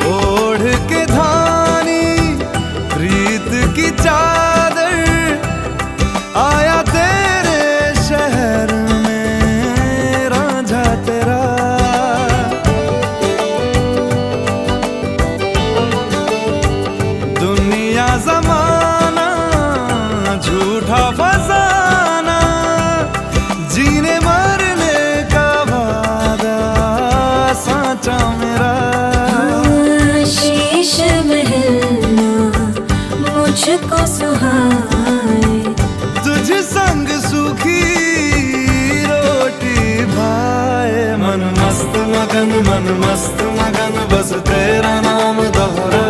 ओढ़ के धानी प्रीत की चादर, आया तेरे शहर में रांझा तेरा। दुनिया जमाना झूठा फसाना, जीने मरने का वादा साचा मेरा। शीश महलना मुझको सुहाए, तुझ संग सूखी रोटी भाए। मन मस्त मगन बस तेरा नाम दोहराए।